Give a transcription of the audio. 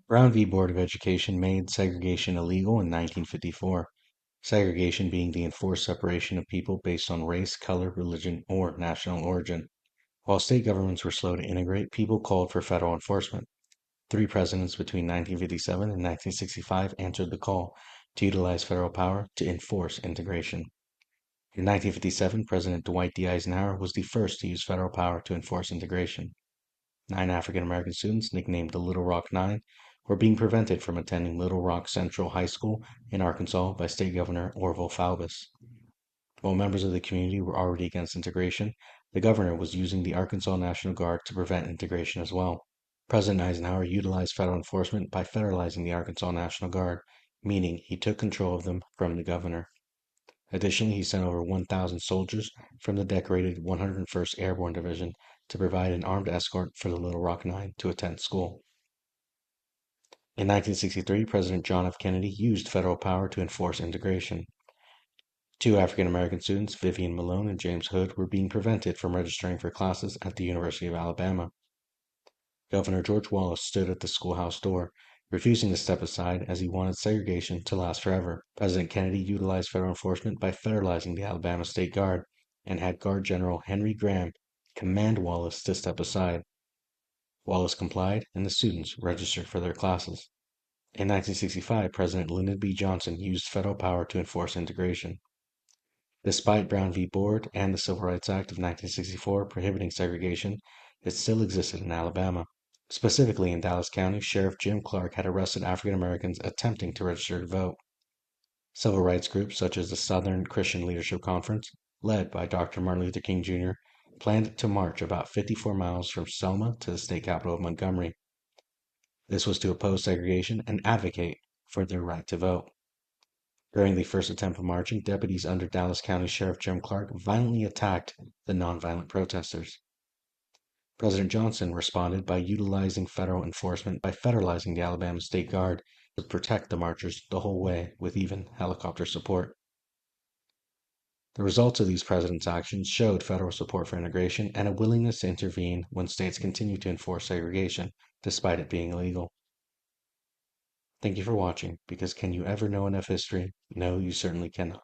Brown v. Board of Education made segregation illegal in 1954, segregation being the enforced separation of people based on race, color, religion, or national origin. While state governments were slow to integrate, people called for federal enforcement. Three presidents between 1957 and 1965 answered the call to utilize federal power to enforce integration. In 1957, President Dwight D. Eisenhower was the first to use federal power to enforce integration. 9 African American students, nicknamed the Little Rock Nine, were being prevented from attending Little Rock Central High School in Arkansas by State Governor Orville Faubus. While members of the community were already against integration, the governor was using the Arkansas National Guard to prevent integration as well. President Eisenhower utilized federal enforcement by federalizing the Arkansas National Guard, meaning he took control of them from the governor. Additionally, he sent over 1,000 soldiers from the decorated 101st Airborne Division to provide an armed escort for the Little Rock Nine to attend school. In 1963, President John F. Kennedy used federal power to enforce integration. Two African American students, Vivian Malone and James Hood, were being prevented from registering for classes at the University of Alabama. Governor George Wallace stood at the schoolhouse door, refusing to step aside as he wanted segregation to last forever. President Kennedy utilized federal enforcement by federalizing the Alabama State Guard and had Guard General Henry Graham command Wallace to step aside. Wallace complied, and the students registered for their classes. In 1965, President Lyndon B. Johnson used federal power to enforce integration. Despite Brown v. Board and the Civil Rights Act of 1964 prohibiting segregation, it still existed in Alabama. Specifically in Dallas County, Sheriff Jim Clark had arrested African Americans attempting to register to vote. Civil rights groups such as the Southern Christian Leadership Conference, led by Dr. Martin Luther King Jr., planned to march about 54 miles from Selma to the state capital of Montgomery. This was to oppose segregation and advocate for their right to vote. During the first attempt of marching, deputies under Dallas County Sheriff Jim Clark violently attacked the nonviolent protesters. President Johnson responded by utilizing federal enforcement by federalizing the Alabama State Guard to protect the marchers the whole way with even helicopter support. The results of these president's actions showed federal support for integration and a willingness to intervene when states continued to enforce segregation, despite it being illegal. Thank you for watching, because can you ever know enough history? No, you certainly cannot.